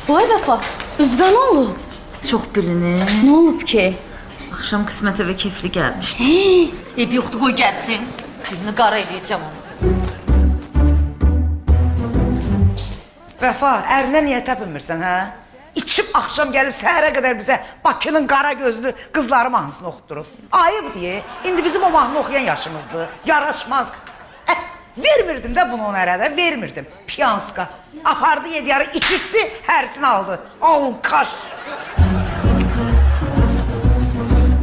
Vay Vəfa, üzvə nə olub? Çox bilinir. Nə olub ki? Axşam qismət evə kefli gəlmişdi. Ev yoxdur, qoy gəlsin. Birini qara eləyəcəm onu. Vəfa, ərinə niyə təpinmirsən, hə? İçib axşam gəlib səhərə qədər bizə Bakının qara gözlü qızları mahnısını oxutdurub. Ayıb deyə, indi bizim o mahnı oxuyan yaşımızdır, yaraşmaz. Vermirdim də bunu ona ərədə, vermirdim. Piyanska. Apardı yediyarı, içirtdi, hərisini aldı. Alkaş.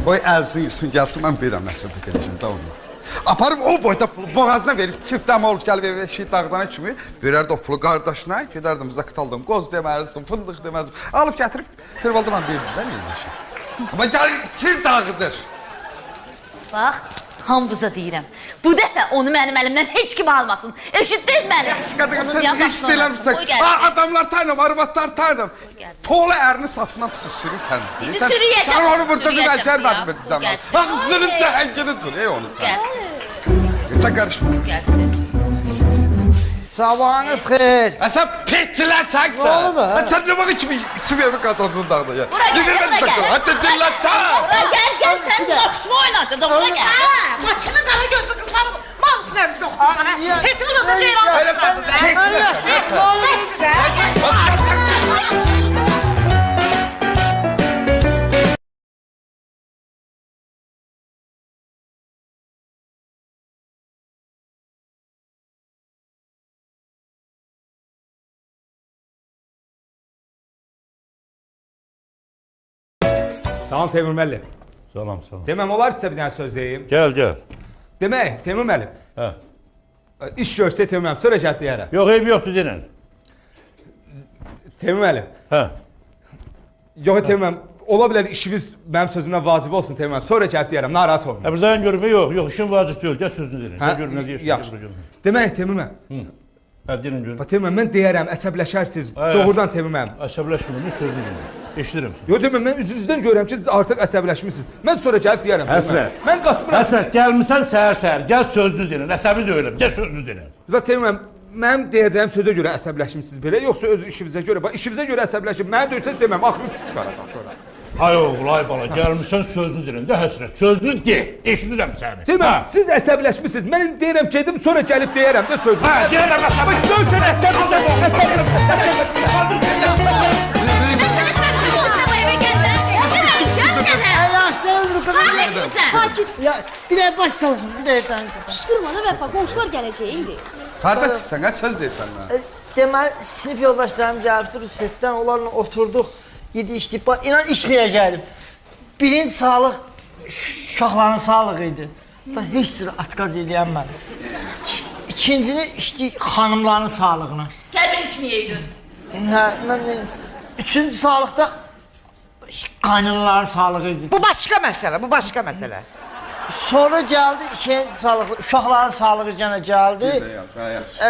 Qoy əlsin, yüzsün, gəlsin, mən bilirəm nə söhbət edəcəm da onunla. Aparıb o boyda boğazına verib, çiftləmə olub gəlib evə şey dağdana kimi, verərdi o pulu qardaşına, gedərdim bizə qıtaldığım, qoz deməlisin, fındıq deməlisin. Alıb gətirib, Firvalda mən verirdim, mən neyləşim. Amma gəl, içir dağıdır. Bax, hamınıza deyirəm. Bu dəfə onu mənim əlimdən heç kim almasın. Eşitdiniz məni? Yaxşı qədəqəm, sən heç deyirəm, adamlar tanım, arvatlar tanım. Toğla ərini saçından tutub sürür təmizləyir. İndi sürüyəcəm. Sən onu burada güzel gəlmədin bir zaman. Ağzının cəhəngini sür, onu sən. Gəlsin. Sən qarışma. Gəlsin. Sabahınız xeyir. Sən petləsən sən. Nə olub, hə? Sən nə vaxt kimi evi qazancın dağda ya. Bura gəl, bura gəl. Hadi dilləsən. Bura gəl, sən qapışma oynayacaqsan, bura gəl. Bakının qara gözlü qızları mahnısını ərimiz oxutdursan, hə? Heç olmasa ceyran çıxardın. Salam Teymur müəllim. Salam. Deməm olar sizə bir dənə söz deyim. Gəl. Demək, Teymur müəllim. Hə. İş görsə Teymur müəllim, sonra gəlib deyərəm. Yox, eyb yoxdur denən. Teymur müəllim. Hə. Yox, Teymur müəllim, ola bilər işimiz mənim sözümdən vacib olsun Teymur müəllim. Sonra gəlib deyərəm, narahat olmayın. Hə, buradan görmə yox, işin vacib deyil. Gəl sözünü deyin. Hə, Gör nə deyirsən. yaxşı. Demək, Teymur müəllim. Hə, deyin görüm. Teymur müəllim, mən deyərəm, əsəbləşərsiniz. Doğrudan Teymur müəllim. Əsəbləşməyin sözünü deyin. Eşidirəm səni. Yox, Teymur, mən üzünüzdən görürəm ki, siz artıq əsəbləşmisiniz. Mən sonra gəlib deyərəm. Həsrət. Mən qaçmıram. Həsrət, gəlmisən səhər-səhər. Gəl sözünü deyin. Əsəbi deyiləm. Gəl sözünü deyin. Və Teymur müəllim, mənim deyəcəyim sözə görə əsəbləşmisiniz belə, yoxsa öz işinizə görə? Bax, işinizə görə əsəbləşib, mənə döysəz deməm, axırı pis qalacaq sonra. Ay oğul, ay bala, gəlmisən sözünü deyin. Də Həsrət, sözünü de. Eşidirəm səni. Teymur müəllim, siz əsəbləşmisiniz. Mən indi deyirəm, gedim, sonra gəlib deyərəm də sözünü. Hə, deyirəm əsəbi. Sözünü Ya bir de baş çalışın, bir de Şıkırma da Vəfa, qonşular gələcək indi. Harada çıxsan, nə söz deyirsən mənə? Deməli, sinif yoldaşlarım gəlibdir Rüssetdən, onlarla oturduq, yedi içdik, inan içməyəcəydim. Birinci sağlıq, uşaqların sağlığı idi. Da heç cürə atqaz eləyəm mən. İkincini içdik xanımların sağlığına. Gəlbir içməyəydin. Hə, mən üçüncü sağlıqda qaynanaların sağlığı idi. Bu başqa məsələ, bu başqa məsələ. Sonra gəldi sağlıqlı, uşaqların sağlığı gənə gəldi.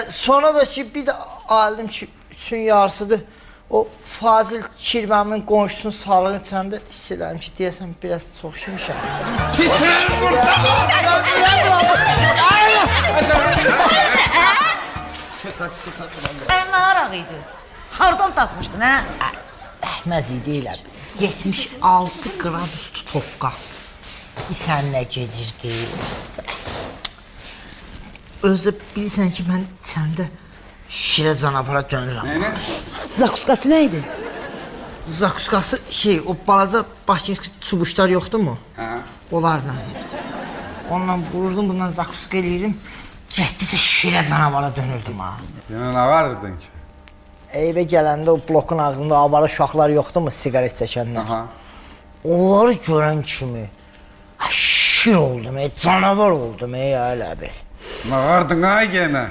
Sonra da ki, bir də aldım ki, üçün yarısıdır. O Fazil Kirməmin qonşusunun sağlığı içəndə hiss elədim ki, deyəsən, biraz çox şimşəm. Titrər burada! Nə araq idi? Hardan tatmışdın, hə? Əhməz idi elə. 76 qradus tutovka. İsən nə gedirdi? Özdə bilirsən ki, mən içəndə şirə canavara dönürəm. Zakuskası nə idi? Zakuskası o balaca başkinski çubuşlar yoxdur mu? Hə. Onlarla yerdim. Onunla vururdum, bundan zakuska eləyirdim. Getdisə şirə canavara dönürdüm ha. Yəni nə varırdın ki? Evə gələndə o blokun ağzında avara uşaqlar yoxdur mu, sigaret çəkənlər? Aha. Onları görən kimi şir oldum, canavar oldum, elə bir. Nə vardın ay yenə?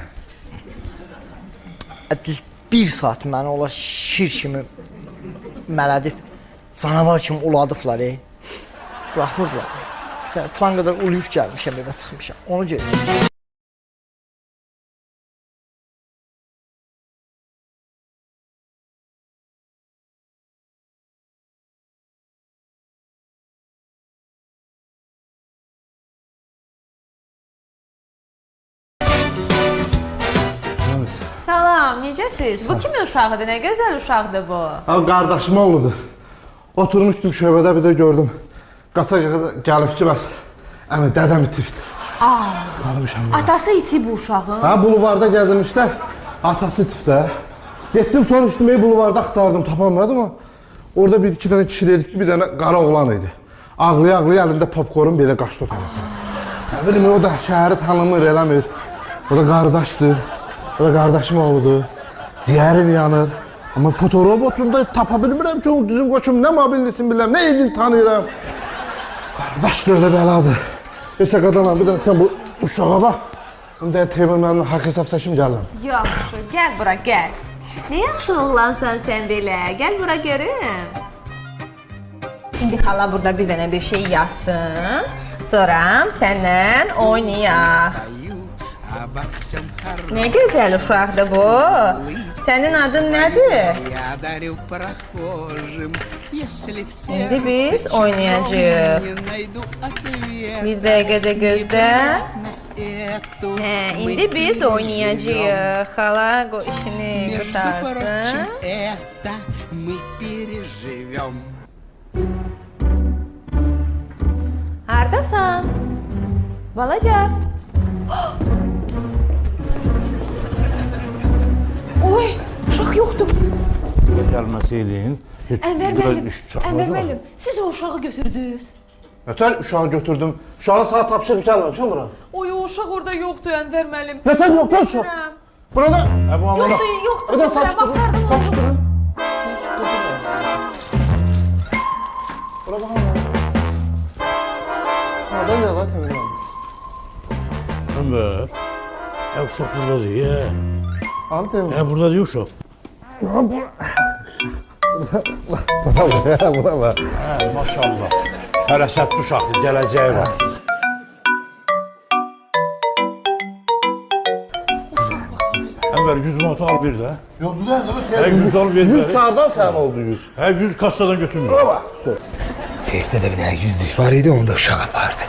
Düz bir saat məni onlar şir kimi mələdib, canavar kimi uladıblar, Buraxmırdılar. Plan qədər uluyub gəlmişəm, evə çıxmışam, onu görürəm. Salam. Salam, necəsiz? Bu kimin uşağıdır? Nə gözəl uşaqdır bu. Abi qardaşım oğludur. Oturmuşdum şöbədə bir də gördüm. Qata gəlib ki, bəs əmi dədəm itifdir. Qalmışam. Atası iti bu uşağın. Ha, bulvarda gəzmişlər. Atası itifdə. Getdim soruşdum, bulvarda axtardım, tapamadım ama orada bir iki tane kişi dedi ki, bir tane qara oğlan idi. Ağlaya-ağlaya əlində popkorn belə qaçdı o tərəfə. Nə bilim, o da şəhəri tanımır, eləmir. O da qardaşdır. O da qardaşım oğludur. Ciyərim yanır. Amma fotorobotunda tapa bilmirəm ki, o düzün qoçum, nə mobillisin bilirəm, nə evini tanıyıram. Qardaş da öyle bəladır. Neyse qadanan, bir dənə sən bu uşağa bax. Bir dənə Teymur haqq hesab çəkim gələm. Yaxşı, gəl bura, gəl. Nə yaxşı oğlansan sən belə, gəl bura görüm. İndi xala burada bir dənə bir şey yazsın. Sonra səndən oynayaq. Nə gözəl uşaqdır bu. Sənin adın nədir? İndi biz oynayacağıq. Bir dəqiqədə gözlə. İndi biz oynayacağıq. Xala işini qutarsın. Hardasan? Balaca. Oy, uşaq yoxdur. Gəlməsəydin, heç biraz iş çatmadı. Ənvər müəllim, siz o uşağı götürdünüz. Nətər uşağı götürdüm. Uşağa saat tapışıq gəlməmişəm bura. Oy, o uşaq orada yoxdur Ənvər müəllim. Nətər yox lan uşaq? Burada... Yoxdur. Bir də saçdırın. Bura baxalım. Hardan gəl lan Teymur abi? Ənvər, uşaq burada deyil. Abi Teymur. Burada deyil uşaq. Bura bax. Maşallah. Fərəsətli uşaqdır, gələcəyi var. Ənvər 100 manatı al bir də. Yoxdur da, 100 al ver. 100 sağdan sənin oldu 100. 100 kassadan götürmür. Seyfdə də bir dənə 100'lük var idi, onu da uşaq apardı.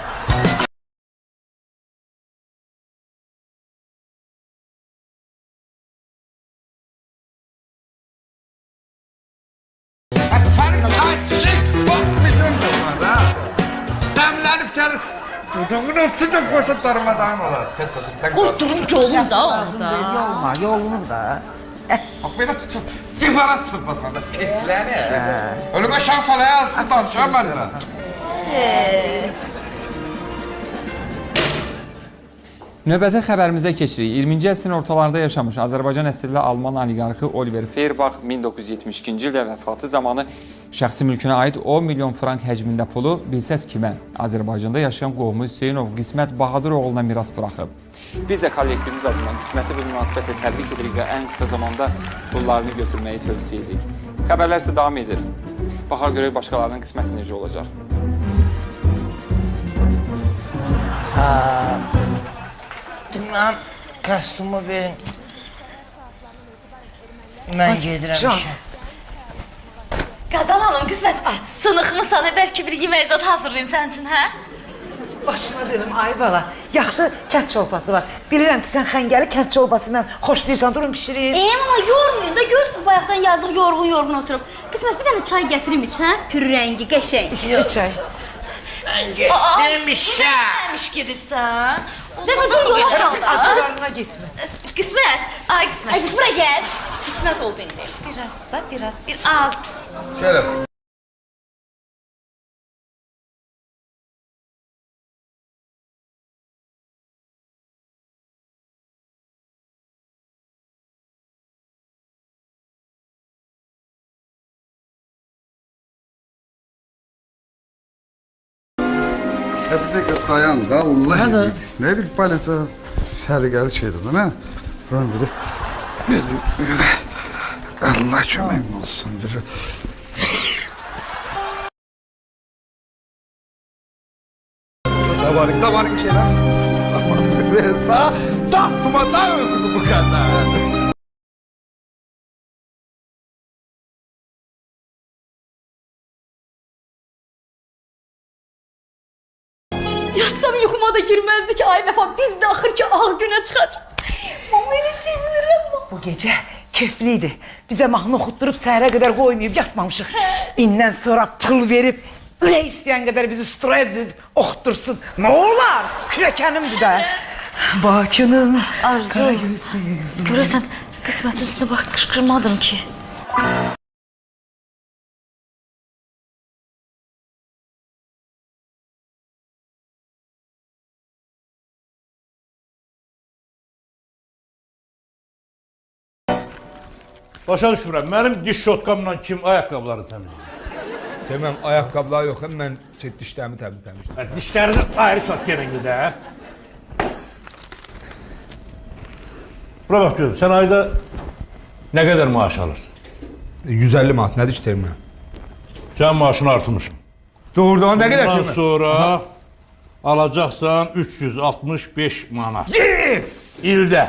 Sənin kaçışın, bak milyon dolar ha. Dəmlənib gəlir. Duduğun ölçüdə qoysa darmadağın olar. Kes səsini, sən Qoy durum ki olun da orada. Yolunu da. Bak belə tutub, divara çırpasan da pehləni. Ölüqə şans olaya alsız danışan mənimlə. Növbəti xəbərimizə keçirik. 20-ci əsrin ortalarında yaşamış Azərbaycan əsilli Alman oliqarxı Oliver Feuerbach 1972-ci ildə vəfatı zamanı şəxsi mülkünə aid 10 milyon frank həcmində pulu bilsəz kimə? Azərbaycanda yaşayan qohumu Hüseynov Qismət Bahadıroğluna miras buraxıb. Biz də kollektivimiz adından Qisməti bir münasibətlə təbrik edirik və ən qısa zamanda pullarını götürməyi tövsiyə edirik. Xəbərlər isə davam edir. Baxaq görək başqalarının qisməti necə olacaq. Dinləm, kostumu verin. Mən gedirəm işə. Qadan hanım, Qismət, sınıqmı sana bəlkə bir yemək zad hazırlayayım sənin üçün, hə? Başına dönüm, ay bala. Yaxşı kənd çolpası var. Bilirəm ki, sən xəngəli kənd çolpası ilə xoşlayırsan, durun pişireyim. Amma yormayın da, görürsünüz bayaqdan yazıq yorğun oturub. Qismət, bir dənə çay gətirim iç, hə? Pürü rəngi, qəşəng. İsti çay. Mən getdim işə. Nəmiş gedirsən? Dəfə dur, yola saldı. Acılarına getmə. Qismət, ay Qismət. Ay, bura gəl. Qismət oldu indi. Biraz, bir az. Gəlin. Bir dəqiqə dayan da, Allah edirsin. Nə bir baləca səliqəli şeydir, nə? Buran bir Allah kömək olsun. Davarık şeyler. Taptıma sayıyorsun bu kadar. Yatsam yuxuma da girməzdi ki, ay vəfa, biz də axır ki, ağ günə çıxacaq. Mama elə sevinirəm. Bu gecə kefliydi. Bizə mahnı oxutdurub səhərə qədər qoymayıb yatmamışıq. İndən sonra pul verib ürək istəyən qədər bizi stroya oxutdursun. Nə olar? Kürəkənimdir də. Bakının Arzu, görəsən qismətin üstünə bax qışqırmadım ki. Başa düşmürəm, mənim diş şotkamla kim ayaqqabılarını təmizləyir? Deməm, ayaqqabılar yox, mən dişlərimi təmizləmişdim. Dişlərini ayrı şotka ilə gidə. Bura bax görüm, sən ayda nə qədər maaş alırsan? 150 manat, nədir ki terminə? Sən maaşını artırmışım. Doğrudan nə qədər Bundan sonra alacaqsan 365 manat. Yes! İldə.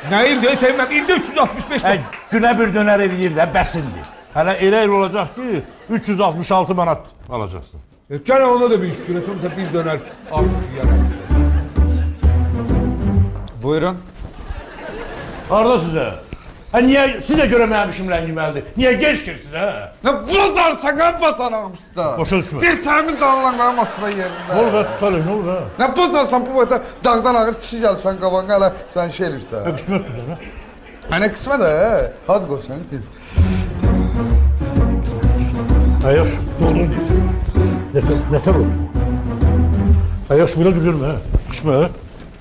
Nə ildə terminə? İldə 365 manat. Günə bir dönər eləyir də, bəsindir. Hələ elə il olacaq ki, 366 manat alacaqsın. Gənə ona da bir iş görəcəm, bir dönər artıq yiyərəm. Buyurun. Harada sizə? Niyə sizə görə mənim işim ləngiməlidir? Niyə gecikirsiniz, hə? Nə bozarsan qan batanağım usta. Başa düşmür. Bir təmin dağılan qanım otura yerində. Ne olur be, tutalım, ne olur be? Nə bozarsan bu boyda dağdan ağır kişi gəlsən qabağına hələ sən şey elirsən. Qismətdir də, hə? Nə qismət hə? Hadi qoy sən deyil. Ayaş, doğru deyirsən. Nətər olur? Ayaş belə görmə, hə? Qismət.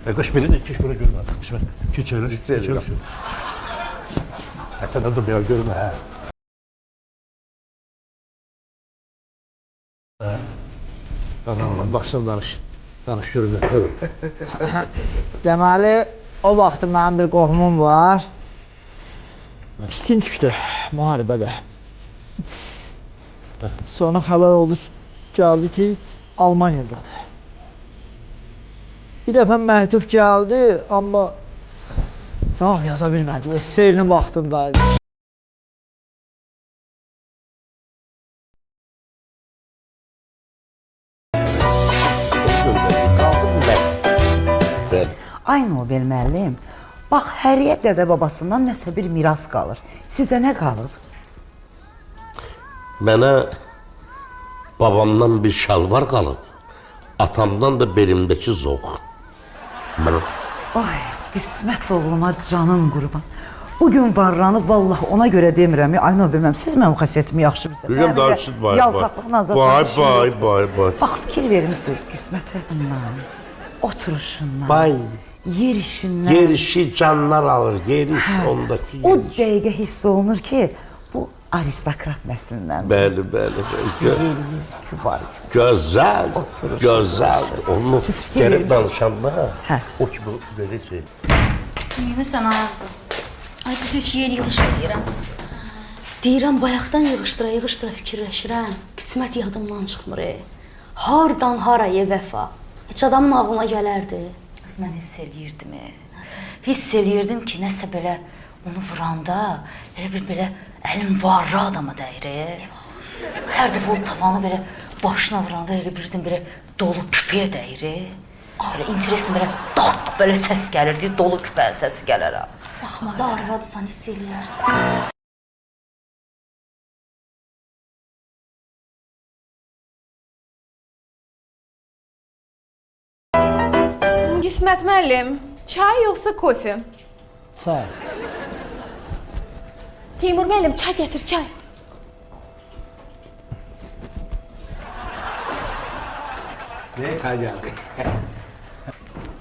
Qaş belə də keş belə görmə. Qismət, keç eləş. Sən də belə görmə, hə? Adamla, başına danış. Danış görmə. Deməli, o vaxtı mənim bir qohumum var. İkinci düşdü müharibədə. Sonra xəbər oldu, gəldi ki, Almanyadadır. Bir dəfə məktub gəldi, amma cavab yaza bilmədi. Seyirinin vaxtındaydı. Ay Nobel müəllim, bax Həriyə dədə babasından nəsə bir miras qalır. Sizə nə qalıb? Mənə babamdan bir şalvar qalıb, atamdan da belimdəki zoğ. Ay, qismət oğluma canım qurban. Bugün varranıb, vallahi ona görə demirəm. Ay Nobel müəllim, siz mənim xəsiyyətimi yaxşı bilirsən. Bilirəm, daha üstüd var. Yaltaqlığın azad. Bay. Bax, fikir vermişsiniz qismətlərindən, oturuşundan. Bay. Yer işindən. Yer işi canlar alır, yer işi ondaki yer O işi. dəqiqə hiss olunur ki, bu aristokrat nəslindən. Bəli. Gözəl, gözəl. Onu gəlib danışanda, o ki bu belə şey. Yine sən Arzu. Ay qız heç yer yığışdırıram. Deyirəm, bayaqdan yığışdıra fikirləşirəm. Qismət yadımdan çıxmır. Hardan haraya vəfa. Heç adamın ağlına gələrdi. Qız mən hiss eləyirdim. Hiss eləyirdim ki, nəsə belə onu vuranda elə bir belə əlim varlı adama dəyir. Hər dəfə o tavanı belə başına vuranda elə birdən belə dolu küpəyə dəyir. Belə interesli belə daq belə səs gəlirdi, dolu küpənin səsi gələr. Baxma da arvadsan hiss eləyərsən. Qismət müəllim, çay yoxsa kofe? Çay. Teymur müəllim, çay gətir, çay. Ne çay geldi?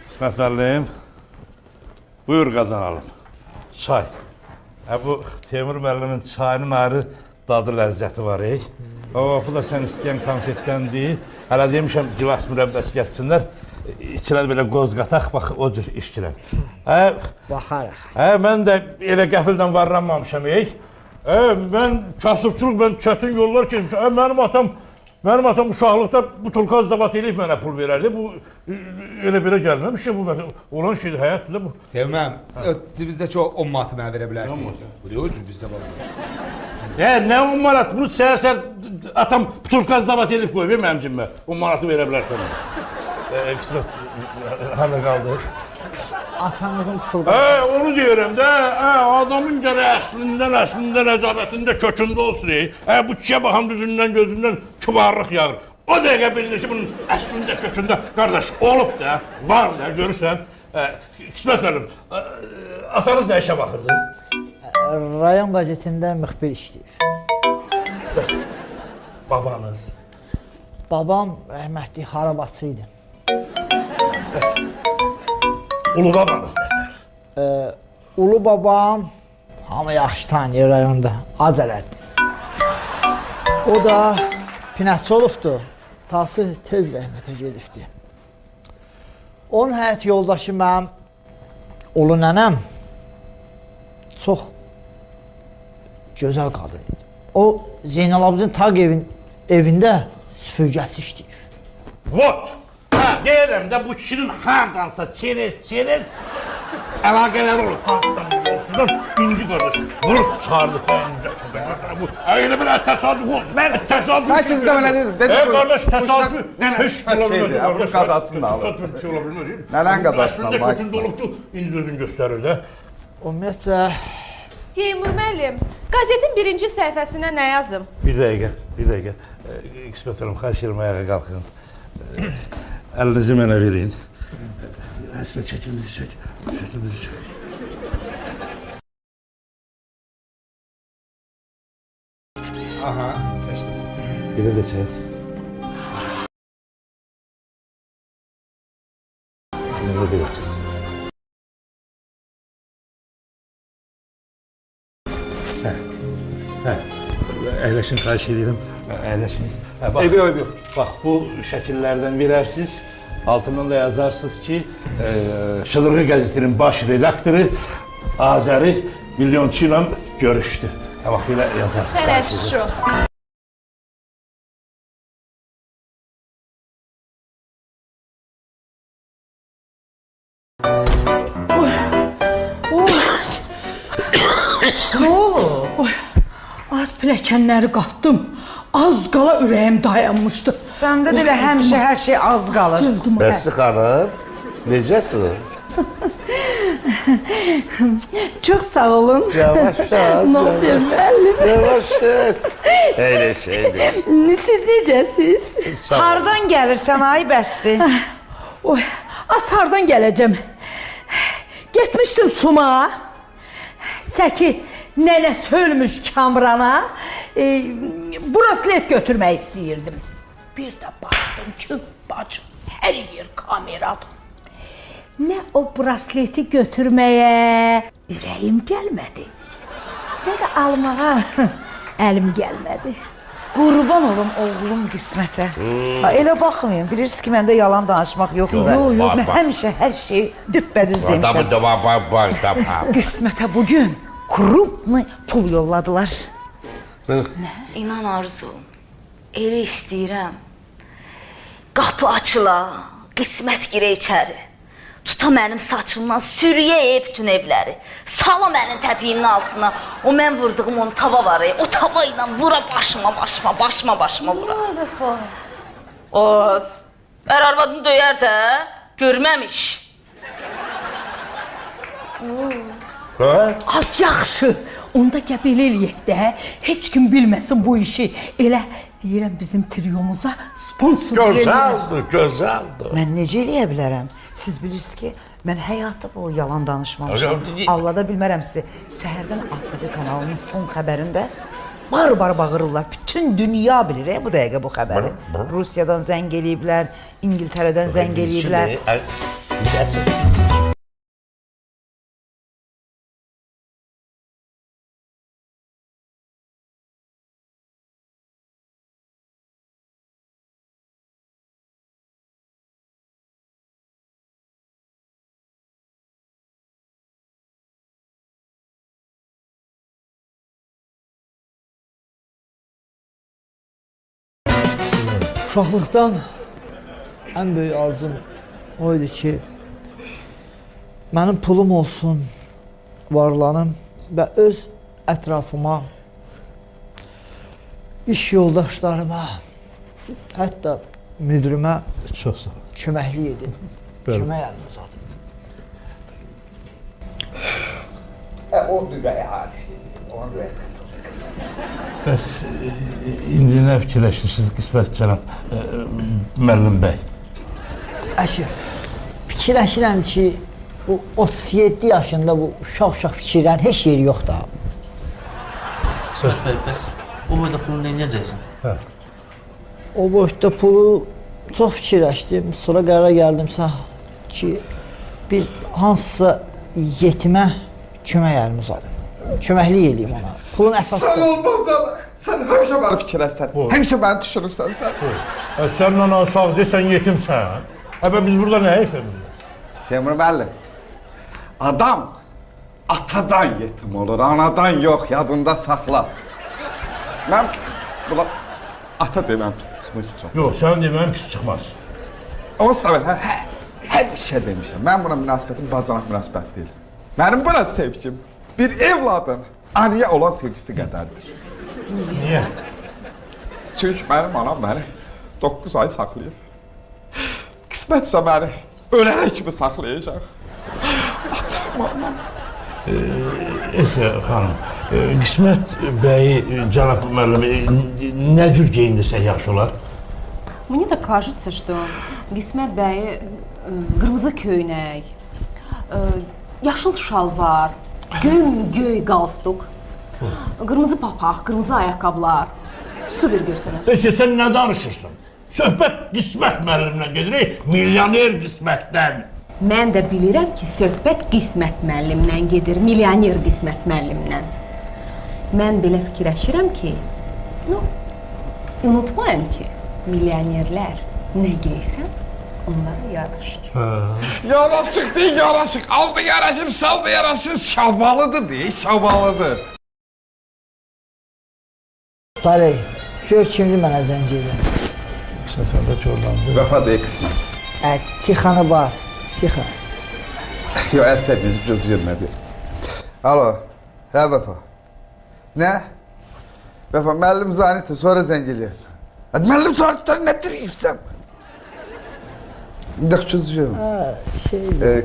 İsmət müəllim, buyur qazanalım. Çay. Bu Teymur müəllimin çayının ayrı dadı ləzzəti var. Bu da sən istəyən konfetdən deyil. Hələ demişəm, gilas mürəbbəsi gətirsinlər. İçilər belə qoz qataq, bax, o cür işkilər. Baxarıq. Mən də elə qəfildən varlanmamışam. Mən kasıbçılıq, mən çətin yollar keçmişəm. Mənim atam uşaqlıqda bu tulkaz dabat eləyib mənə pul verərdi. Bu elə belə gəlməmiş ki, bu olan şeydir, həyatdır da bu. Deməm, bizdəki o 10 manatı mənə verə bilərsiniz. Bu deyil, bizdə var. Nə 10 manat? Bunu səhər atam tulkaz dabat eləyib qoyub mənim cimə. 10 manatı verə bilərsən. Qismət, harada qaldıq? atanızın pulqarı. Onu deyirəm də, adamın gərək əslində nəcabətində kökündə olsun. Bu kişiyə baxan düzündən, gözündən kübarlıq yağır. O dəqiqə bilinir ki, bunun əslində kökündə qardaş olub da, var da, görürsən. Qismət müəllim, atanız nə işə baxırdı? Rayon qəzetində müxbir işləyir. Babanız? Babam rəhmətli harabatçı idi. Ulu babanız nədir? Ulu babam hamı yaxşı tanıyır rayonda, Acələddir. O da pinətçi olubdur, tası tez rəhmətə gedibdir. Onun həyat yoldaşı mənim ulu nənəm çox gözəl qadın idi. O Zeynalabdin Tağıyevin evində süpürgəsi işləyir. Vot! Deyirəm də bu kişinin hardansa çerez əlaqələri olur. Hansısa milyonçudan indi qardaş vurub çıxardı. Elə bir təsadüf oldu. Mən təsadüf Bəlkə bizdə belə deyil. Qardaş təsadüf. Heç ola bilmir. Bu qadasını alır. Təsadüf bir şey ola bilmir. Nələn qadasını alır? Əslində kökündə olub ki, indi özünü göstərir də. Ümumiyyətcə... Teymur müəllim, qazetin birinci səhifəsinə nə yazım? Bir dəqiqə. İsmət hanım, xahiş edirəm ayağa qalxın. Əlinizi mənə verin. Əslində çəkimizi çək. Aha, seçdim. Biri də çək. Mənə bir çək. Əyləşin, xahiş edirəm. Əyləşin. Yox. Bax, bu şəkillərdən verərsiniz. Altından da yazarsınız ki, Şıdırğı qəzetinin baş redaktoru Azəri milyonçu ilə görüşdü. Bax, belə yazarsınız. Хорошо. Nə olub? Az pilləkənləri qatdım. Az qala ürəyim dayanmışdı. Səndə də elə həmişə hər şey az qalır. Bərsi xanım, necəsiniz? Çox sağ olun. Yavaş. Nə yapayım müəllim? Yavaş. Elə şeydir. Siz necəsiz? Hardan gəlirsən ay bəsdi? Oy, az hardan gələcəm? Getmişdim Suma. Səki nənəsi ölmüş Kamrana. Braslet götürmək istəyirdim. Bir də baxdım ki, bacım, hər yer kameradır. Nə o brasleti götürməyə ürəyim gəlmədi, nə də almağa əlim gəlmədi. Qurban olum oğlum qismətə. Elə baxmayın, bilirsiniz ki, məndə yalan danışmaq yoxdur. Yox, mən həmişə hər şeyi düppədiz demişəm. Qismətə bugün krupni pul yolladılar. İnan Arzu, elə istəyirəm. Qapı açıla, qismət girə içəri. Tuta mənim saçımdan, sürüyə bütün evləri. Sala mənim təpiyinin altına. O mən vurduğum onu tava var, o tava ilə vura başıma vura. Oz, arvadını döyər də, görməmiş. Az yaxşı. Onda gəl belə eləyək də, heç kim bilməsin bu işi. Elə deyirəm bizim triyomuza sponsor eləyək. Gözəldir. Mən necə eləyə bilərəm? Siz bilirsiniz ki, mən həyatda o yalan danışmamışam. Allada bilmərəm sizi. Səhərdən ATV kanalının son xəbərində bar bağırırlar. Bütün dünya bilir bu dəqiqə bu xəbəri. Rusiyadan zəng eləyiblər, İngiltərədən zəng eləyiblər. Uşaqlıqdan ən böyük arzum o idi ki, mənim pulum olsun, varlanım və öz ətrafıma, iş yoldaşlarıma, hətta müdürümə köməklik edim, kömək əlini uzadım. O ürəyi hali. Onun ürəyi Bəs indi nə fikirləşirsiniz qismət cənab müəllim bəy? Əşi, fikirləşirəm ki, bu 37 yaşında bu uşaq fikirlərin heç yeri yoxdur. Qismət bəy, bəs o boyda pulu nə edəcəksən? Hə. O boyda pulu çox fikirləşdim, sonra qərara gəldimsə ki, bir hansısa yetimə kömək əlimi uzadım. Köməklik eləyim ona. Pulun əsas hissəsi. Sən həmişə məni fikirləşsən, həmişə məni düşünürsən sən. Səndən sağ desən yetimsən. Biz burada nə yapıyoruz? Teymur müəllim, adam atadan yetim olur, anadan yox, yadında saxla. Mən buna ata deməm pis çıxmış. Yox, sən deməm pis çıxmaz. O səbəb, həmişə demişəm, mən buna münasibətim bacanaq münasibət deyil. Mənim buna sevgim bir evladın anıya olan sevgisi qədərdir. Niyə? Çünki mənim anam məni 9 ay saxlayıb. Qismətsə məni ölənə kimi saxlayacaq. Esə xanım, Qismət bəyi, cənab müəllim, nə cür geyindirsə yaxşı olar? Мне так кажется, что Qismət bəyi qırmızı köynək, yaşıl şalvar, göy qalstuk, qırmızı papaq, qırmızı ayaqqabılar. Super görsənər. Esə sən nə danışırsan? Söhbət Qismət müəllimlə gedirik, milyoner Qismətdən. Mən də bilirəm ki, söhbət Qismət müəllimdən gedir, milyoner Qismət müəllimdən. Mən belə fikirləşirəm ki, unutmayın ki, milyonerlər nə geysən, onlara yaraşır. Yaraşıq deyil, yaraşıq. Aldı yaraşır, saldı yaraşır. Şabalıdır deyil, şabalıdır. Taley, gör kimdir mənə zəng edir. Qismət əndə görlandı. Vəfa deyil qismət. Tixanı bas, Tixan. Yox, əl çəkməyəcək, göz vermədi. Alo, hə Vəfa. Nə? Vəfa, müəllim zanitdir, sonra zəng eləyər. Müəllim zanitləri nə deyirsən? Bir dəqiq göz vermə.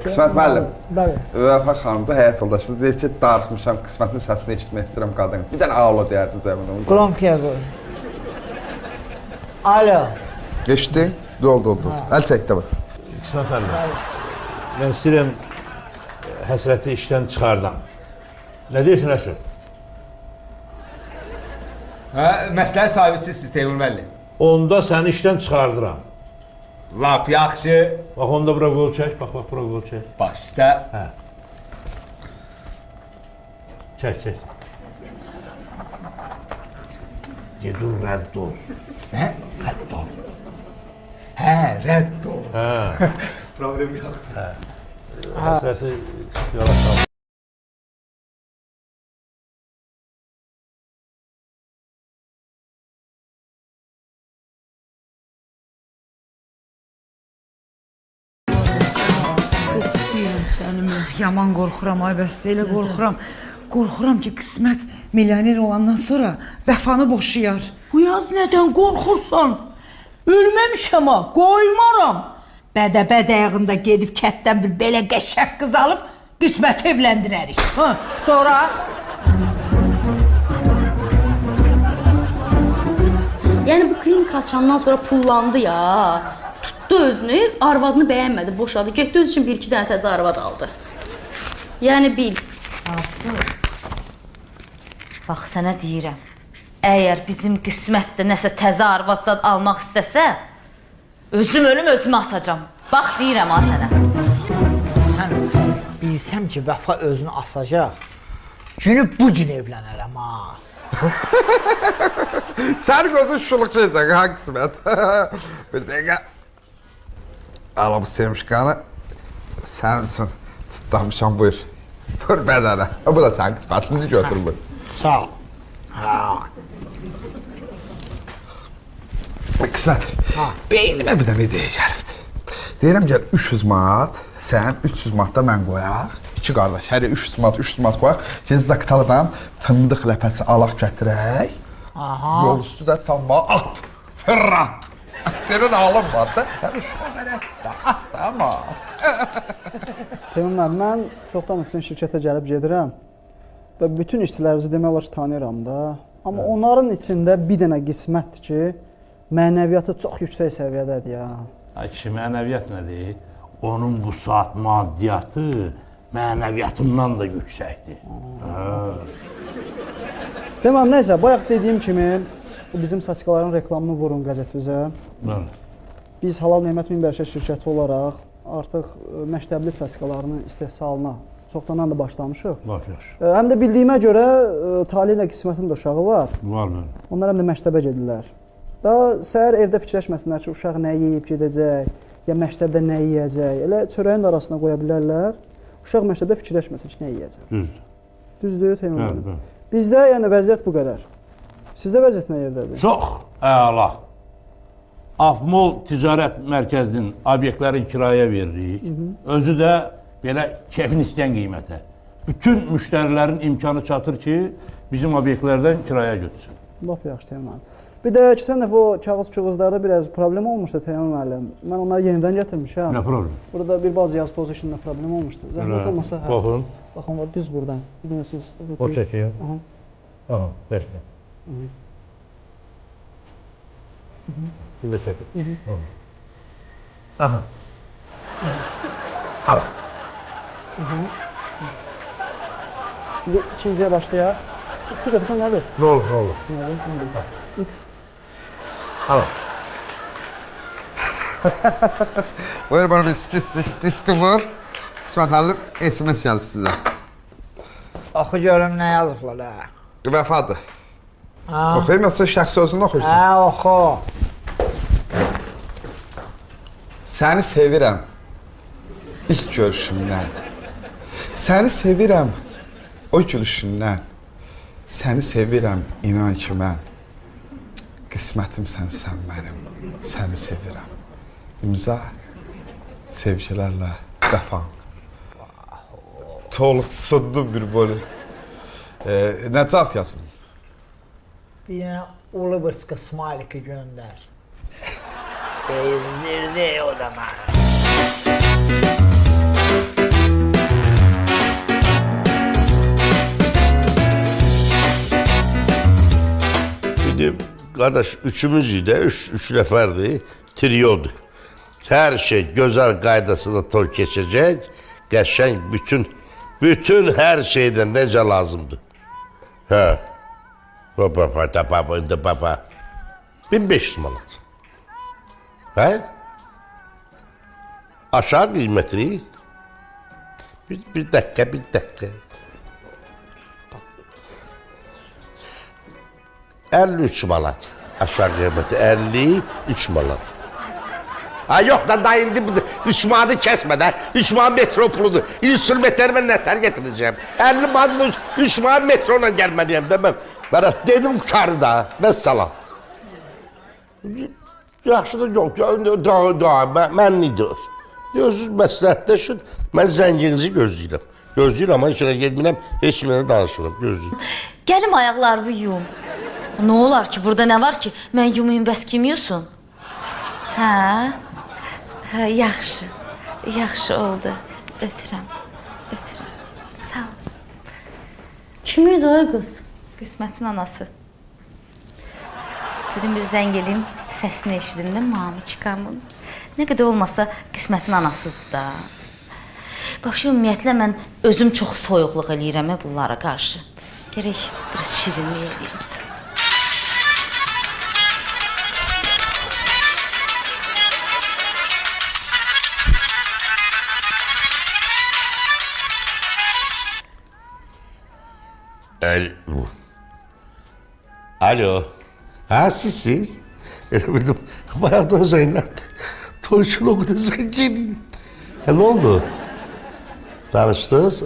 Qismət müəllim. Bəli. Vəfa xanım da həyat yoldaşınız deyir ki, darıxmışam, Qismətin səsini eşitmək istəyirəm qadın. Bir dənə alo deyərdiniz əmin olun. Qromkiyə qoy. Alo. Geçdin? Doldu. Əl çəkdə var. Qismət müəllim, mən istəyirəm həsrəti işdən çıxardam. Nə deyirsin Əsr? Məsləhət sahibi sizsiniz Teymur müəllim. Onda səni işdən çıxardıram. Lap yaxşı. Bax, onda bura qol çək, bax, bura qol çək. Baş üstə. Hə. Çək. Gedur rədd ol. Nə? Rədd ol. Hə, rədd ol. Hə. Problem yoxdur. Hə. Həsrəti yola sal. Yaman qorxuram, ay bəstə elə qorxuram. Qorxuram ki, Qismət milyoner olandan sonra Vəfanı boşayar. Bu yaz nədən qorxursan? Ölməmişəm ha, qoymaram. Bədə ayağında gedib kətdən bir belə qəşək qız alıb Qisməti evləndirərik. Sonra? Yəni bu klinika açandan sonra pullandı ya. Tutdu özünü, arvadını bəyənmədi, boşadı. Getdi öz üçün 1-2 dənə təzə arvad aldı. Yəni bil. Bax, sənə deyirəm. Əgər bizim Qismət də nəsə təzə arvad almaq istəsə, özüm ölüm özümü asacam. Bax, deyirəm ha sənə. Sən bilsəm ki, Vəfa özünü asacaq, günü bu gün evlənərəm ha. Sən gözün şuluq şeysən, ha Qismət. Bir dəqiqə. Alamı sevmişkanı sənin üçün tutdamışam, buyur. Buyur bədənə. Bu da sənin Qismətini götür, buyur. Sağ ol. Qismət, beynimə bir dənə ideya gəlibdir. Deyirəm, gəl 300 manat, sən 300 manat da mən qoyaq. İki qardaş, həri 300 manat qoyaq. Gez Zaqtalıdan fındıq ləpəsi alaq gətirək. Yol üstü də sanma at, fırrat. Senin ağlın var da, həri şuna verək da, at da ama. Teymur müəllim, mən çoxdan sizin şirkətə gəlib gedirəm. və bütün işçilərimizi demək olar ki, tanıyıram da. Amma onların içində bir dənə qismətdir ki, mənəviyyatı çox yüksək səviyyədədir ya. Ay kişi, mənəviyyat nədir? Onun bu saat maddiyyatı mənəviyyatından da yüksəkdir. Deməm, neysə, bayaq dediyim kimi, bizim satikaların reklamını vurun qəzetimizə. Biz Halal Nemət Minbərşə şirkəti olaraq artıq məktəbli satikalarının istehsalına çoxdandan da başlamışıq. Həm də bildiyimə görə Talih ilə Qismətin də uşağı var. Var. Onlar həm də məktəbə gedirlər. Daha səhər evdə fikirləşməsinlər ki, uşaq nə yeyib gedəcək, ya məktəbdə nə yeyəcək. Elə çörəyin də arasına qoya bilərlər. Uşaq məktəbdə fikirləşməsin ki, nə yeyəcək. Düzdür. Düzdür, Teymur müəllim. Bizdə yəni vəziyyət bu qədər. Sizdə vəziyyət nə yerdədir? Çox əla. Afmol Ticarət Mərkəzinin obyektlərin kiraya veririk. Özü də belə kefin istəyən qiymətə. Bütün müştərilərin imkanı çatır ki, bizim obyektlərdən kiraya götürsün. Laf yaxşı, Teymur müəllim. Bir də keçən dəfə o kağız-çuğuzlarda biraz problem olmuşdu, Teymur müəllim. Mən onları yenidən gətirmişəm. Nə problem? Burada bir bazı yaz pozisiyonunda problem olmuşdu. Zəhmət olmasa hə. Baxın. Baxın, var düz buradan. Bilmirsiniz. O çəkiyor. Aha, versin. Bir de çəkin. Aha. Al. Şimdi ikinciye başlayaq. X yapırsan nədir? Ne olur? X. Al. Buyur bana riskli var. İsmet Halim SMS geldi size. Oxu görüm nə yazıblar ha. Vəfadır. Oxuyum yoxsa şəxsi özünü oxuyursun? Hə, oxu. Səni sevirəm ilk görüşümdən. Səni sevirəm o gülüşündən. Səni sevirəm inan ki mən. Qismətim sən mənim. Səni sevirəm. İmza sevgilərlə Vəfa. Toluqsundu bir böyle. Nə cavab yazım? Bir dənə ulu bıçqı smayliki göndər. Bezdirdi o zaman. Şimdi kardeş üçümüz de üç neferdi, triyodu. Her şey güzel kaydasında ton geçecek. Geçen bütün her şeyden nece lazımdı. He. Papa. 1500 manat. He? Aşağı kıymetli. Bir dakika. $53 manat. Aşağı kıymeti 53 manat. Ha yok da dayım bu 3 manatı kesmeden 3 manat metro puludur. İnstrümentleri ben neter getireceğim. 50 manat 3 manat metroyla gelmeliyim demem. Ben dedim karıda. Mesela. Yaxşı da yok. Ben ne diyorsun? Diyorsunuz məsləhətləşin. Mən zənginizi gözləyirəm. Gözləyirəm ama içine gelmirəm. Heç kimlə danışmıram. Gözləyirəm. Gəlim ayaqlarımı yum. Ne olar ki? Burada ne var ki? Mən yumayım, bəs kim yusun? Hə? Hə, yaxşı. Yaxşı oldu. Öpürəm. Sağ ol. Kim idi o qız? Qismətin anası. Dedim bir zəng eləyim, səsini eşidim də mamiçikamın. Nə qədər olmasa Qismətin anasıdır da. Bax, ümumiyyətlə mən özüm çox soyuqluq eləyirəm bunlara qarşı. Gərək biraz şirinlik eləyim. Alo. Ha sizsiz? Bildim. Bayağıdan Zeynep. Toyçun o kadar zengin. Ne oldu? Tanıştınız.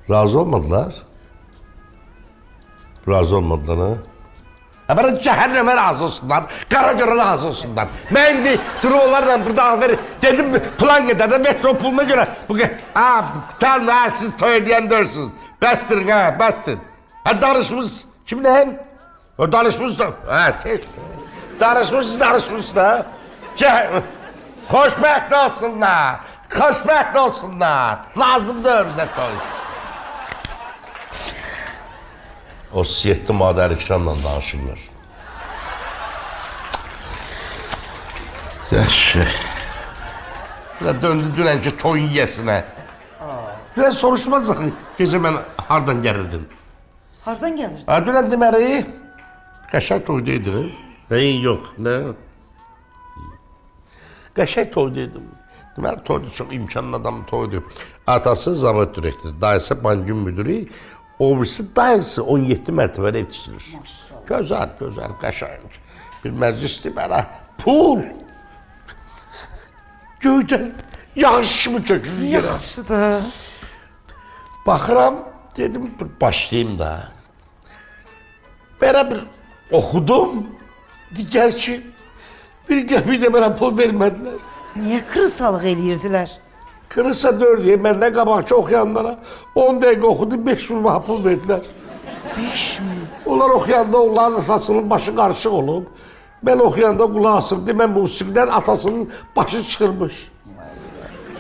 Razı olmadılar. Razı olmadılar ha? Ha bana cehenneme razı olsunlar. Karacara razı olsunlar. Ben de onlarla burada haber dedim plan gider metropoluna göre. Bugün tamam ha siz toylayan dersiniz. Bastırın ha bastırın. Ha danışmış kimle hem? O danışmış da. Ha danışmış da. Hoşbəxt olsunlar. Lazımdır bize toy. O 7 madəli İkramla danışırlar. Yaxşı. Döndü dünənki toyun yiyəsinə. Biraz soruşmazıq, gecə mən hardan gəlirdim? Hardan gəlir? Dünən deməli, qəşəng toydaydı. Neyin yox, nə? Qəşəng toydaydım. Deməli, toydu çox imkanlı adamın toydu. Atası zavod direktörü, dayısı bankın müdürü, o birisi dayısı 17 mərtəbəli ev tikilir. Gözəl, gözəl, qəşəng. Bir məclisdir belə, pul. Göydən yağış kimi tökülür yerə. Yaxşı da. Baxıram, dedim, başlayayım da. Belə bir oxudum, digər ki, bir qəpik də mənə pul vermədilər. Niyə kırısalıq eləyirdilər? Kırısa 4 deyə, məndən qabaqçı oxuyanlara 10 dəqiqə oxudu, 5 min pul verdilər. 5 min? Onlar oxuyanda onların atasının başı qarışıq olub. Mən oxuyanda qulaq asıb, demən musiqidən atasının başı çıxırmış.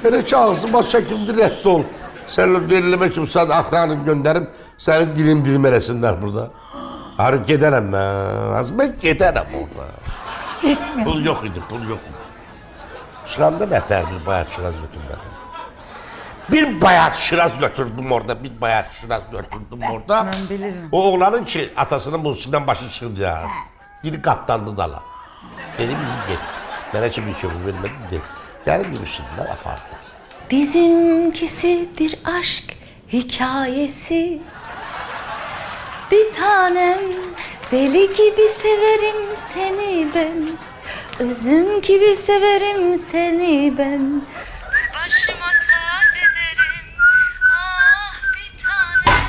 Elə ki, ağzı baş çəkimdi, rədd ol. Sən eləmək kimi sən axtarını göndərim, sənin dilim eləsinlər burada. Harı gedərəm mən, mən gedərəm orada. Getmə. Pul yox idi, pul yox idi. Çıxanda nətər bir bayat şiraz götürmədim. Bir bayat şiraz götürdüm orada, bir bayat şiraz götürdüm orada. Mən bilirim. O oğlanın ki, atasının musiqidən başı çıxırdı ya. Biri qatlandı dala. Dedim, get. Mənə ki, bir şey vermədim, dedi. Gəlib yürüsündülər, apardılar. Bizimkisi bir aşk hikayesi. Bir tanem, deli gibi severim seni ben. Özüm gibi severim seni ben. Başıma tac ederim. Ah bir tanem.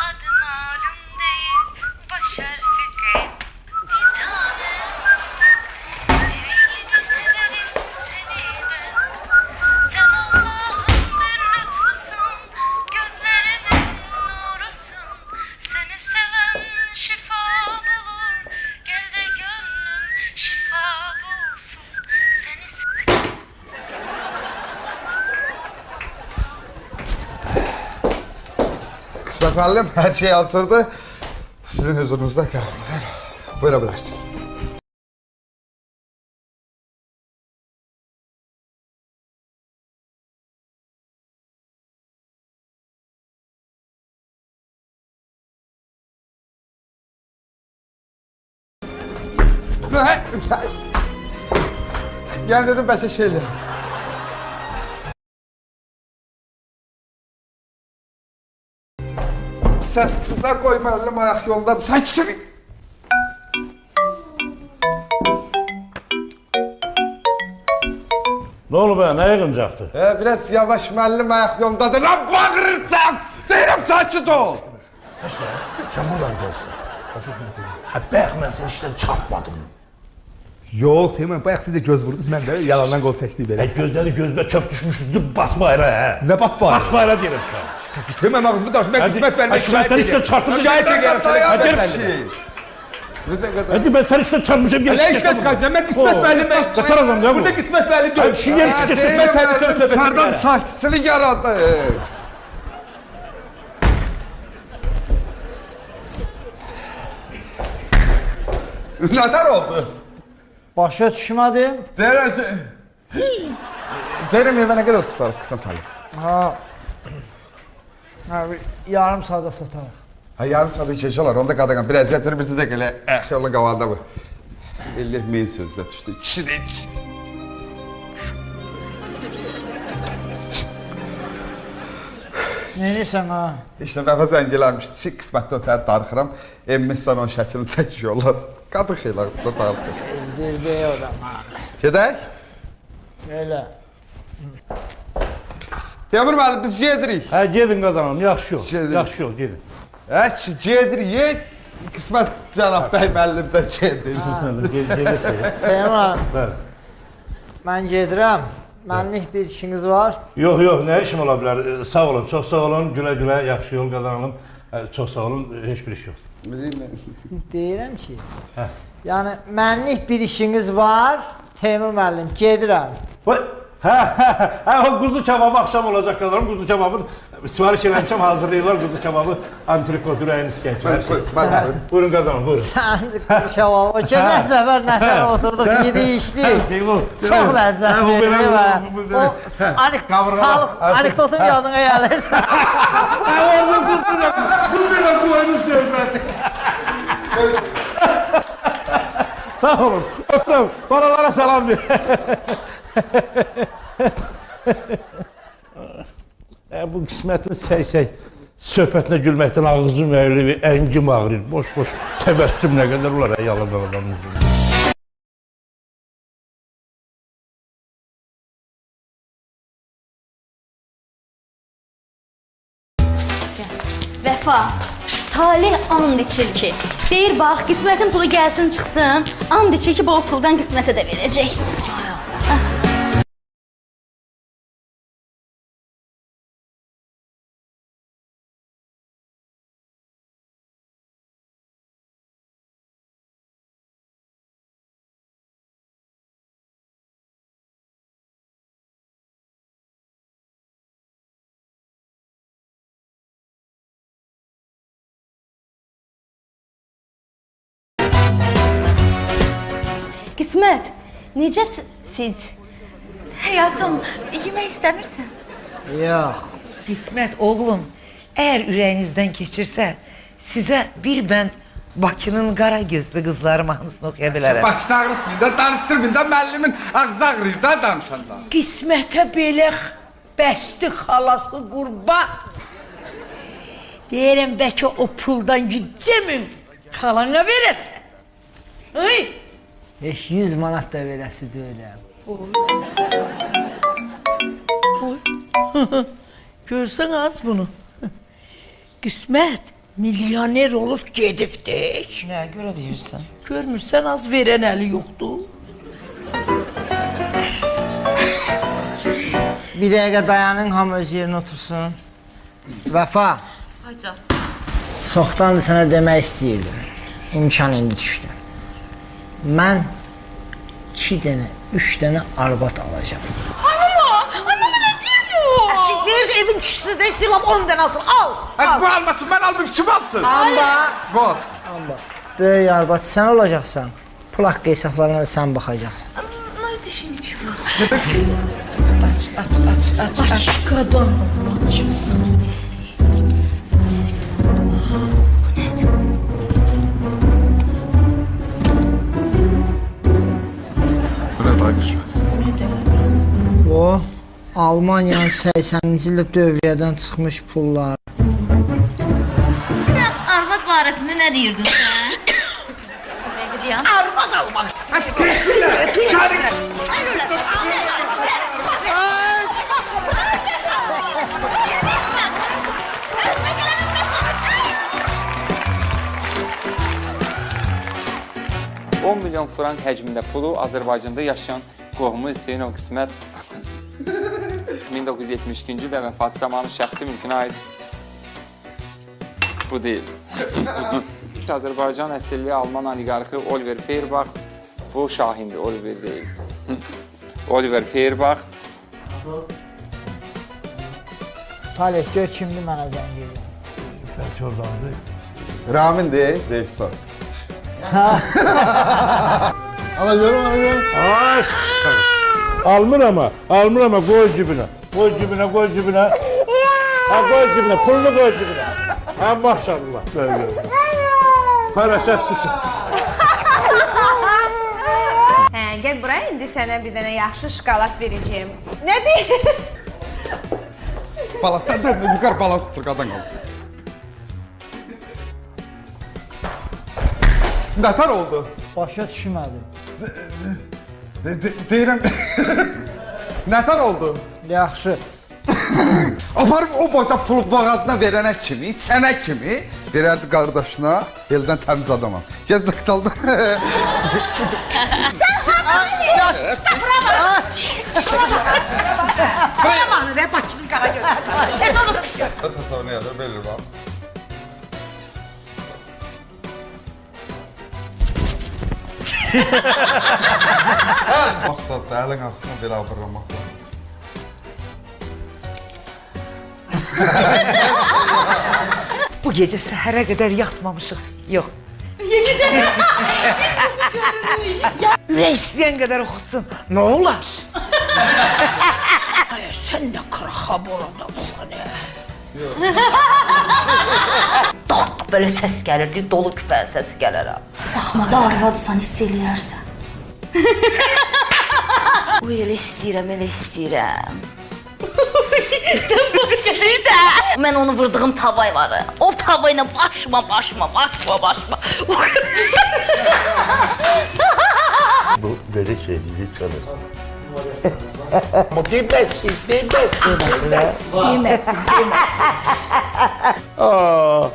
Adı malum değil, baş harfi G. Bir tanem. Deli gibi severim seni ben. Sen Allah'ın bir lütfusun, gözlerimin nurusun. Seni seven şifa bulur, gel de gönlüm şifa bulsun. Seni Qismət müəllim, hər şey hazırdır. Sizin huzurunuzda qəbullar. Buyura bilərsiniz. Yəni dedim, bəlkə şeylə. Sizdən qoy müəllim ayaq yoldadır. Sən kimi? Nə olub ya, nə yığıncaqdır? Biraz yavaş müəllim ayaq yoldadır. Lan bağırırsan! Deyirəm, sakit ol! Əslə, sən buradan gəlsən. Bəyək mən sən işdən çarpmadım. Yox, Teğmen, bayaq siz də göz vurdunuz, mən də yalandan qol çəkdik belə. Gözləri gözümə çöp düşmüşdür, dur basma ayra, hə? Nə basma ayra? Basma ayra deyirəm sən. Teğmen ağzımı daş, mən qismət vermək şikayət edirəm. Sən işdən çarpmışım. Şikayət edirəm sənə. Hadi ben sen işten çarpmışım. Ne işten çarpmışım? Ben qismət müəllim. Qatar adam ya bu. Burada qismət müəllim deyil. Şi yer çıxırsın. Mən səni söz söhbət edirəm. Çardan saksını yaradı. Nətər oldu? Başa düşmədim. Deyirəm, evə nə qədər tutarıq qismət müəllim? Yarım saata satarıq. Yarım saata keçə olar, onda qadağan. Bir əziyyət verir, bir də elə yolun qavanda bu. 50 min sözlə düşdü. Kişilik. Neyirsən ha? İşte bəfə zəng eləmişdi ki, qismətdə ötəri darıxıram. Emmişsən onun şəklini çəkiyorlar. Qadıq şeylər burada darıxır. Ezdirdi oram ha. Gedək? Elə. Teymur müəllim, biz gedirik. Hə, gedin qazanalım, yaxşı yol. Yaxşı yol, gedin. Gedirik. Qismət Cənab bəy müəllim də gedir. Gedirsiniz. Teymur, Bəli. mən gedirəm. Mənlik bir işiniz var. Yox, yox, nə işim ola bilər? Sağ olun, çox sağ olun. Gülə-gülə, yaxşı yol qazanalım. Çox sağ olun, heç bir iş yox. Deyirəm ki, yəni mənlik bir işiniz var. Teymur müəllim, gedirəm. O quzu kebabı axşam olacaq qalarım. Quzu kebabın sifariş eləmişəm, hazırlayırlar quzu kebabı antrikot ürəyini skənclər. Buyurun qadınım, buyurun. Sən quzu kebabı. Keçən səfər nətər oturduq, yedik, içdik. Çox ləzzətli. O anekdotum yadına gəlir. Orada quzuyla qoyunun söhbəti. Sağ olun, öpürəm. Balalara salam deyir. Bu qismətin səy-səy söhbətinə gülməkdən ağzım əyili, əngim ağrıyır. Boş-boş təbəssüm nə qədər olar yalan adamın üzründə. Vəfa, talih and içir ki, deyir bax, qismətin pulu gəlsin çıxsın, and içir ki, bu puldan qismətə də verəcək. Qismət, necəsiz? Həyatım, yemək istəmirsən? Yox. Qismət, oğlum, əgər ürəyinizdən keçirsə, sizə bir bənd Bakının qara gözlü qızları mahnısını oxuya bilərəm. Başını ağrıtmayın da, danıştırmayın da, müəllimin ağzı ağrıyır da danışanda. Qismətə belə bəsti xalası qurban. Deyirəm, bəlkə o puldan güccəmin xalana verəsən. Ay! Heç 100 manat da verəsi deyiləm. Görsən az bunu. Qismət milyoner olub gedibdik. Nə görə deyirsən? Görmürsən az verən əli yoxdur. Bir dəqiqə dayanın, hamı öz yerinə otursun. Vəfa. Hacı. Çoxdandır sənə demək istəyirdim. İmkan indi düşdü. Mən 2 dənə, 3 dənə arvad alacağım. Anama nə deyir bu? Deyir evin kişisi də istəyirəm 10 dənə alsın, al. Bu almasın, mən almayım, kim alsın? Amba. Boz. Amba. Böyük arvad sən olacaqsan, plak hesablarına da sən baxacaqsan. Nə düşün ki bu? Aç qadın, aç. O, Almaniyanın 80-ci ildə dövriyyədən çıxmış pullar. Arvad barəsində nə deyirdin sən? Arvad almaq istəyir. Sən öləsən. 10 milyon frank həcmində pulu Azərbaycanda yaşayan qohumu Hüseynov Qismət 1972-ci ildə vəfatı zamanı şəxsi mülkünə aid bu deyil. Azərbaycan əsilli Alman oliqarxı Oliver Feuerbach, bu Şahindir, Oliver deyil. Oliver Feuerbach. Talih, gör kimdir mənə zəng edir. Bəlkə oradandır. Ramindir, rejissor. Ana görüm, ana görüm. Ay! Almır ama, koy cibine. Koy cibine. Ha, koy cibine, pulunu koy cibine. Ha, maşallah. Fərəşət düşün. Hə, gəl buraya, indi sənə bir dənə yaxşı şokolad verəcəyim. Nə deyir? Balasdan da yuqar balası qadın qaldı. Nətər oldu? Başa düşmədim. Deyirəm, nətər oldu? Yaxşı. Aparıb o boyda pul boğazına verənə kimi, içənə kimi verərdi qardaşına, eldən təmiz adamam. Gəzdə qıtaldı. Sən xanım! Bura mahnı da Bakının qara gözü. Heç onu da gör. Təsavvür edir, belir bax. Maqsad da, əlin ağzına belə abırla maqsad. Bu gecə səhərə qədər yatmamışıq. Yox. Ürək istəyən qədər oxutsun. Nə olar? Ay, sən nə qırxabor adamsan, Daq belə səs gəlirdi, dolu küpənin səsi gələr ha. Baxmada arvadsan, hiss eləyərsən. Uy, elə istəyirəm, elə istəyirəm. Sən bax gətirdə. Mən onu vurduğum tavay var. O tavayla başma. Bu böyle şeyleri çalır. Bu bilmesin. Aa.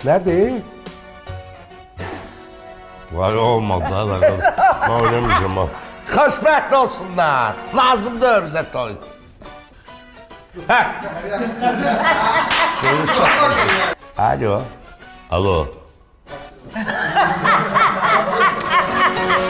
Nerede? Vay olmadı ha da. Ben oynamayacağım ha. Xoşbəxt olsunlar. Lazımdır bizə toy. Alo.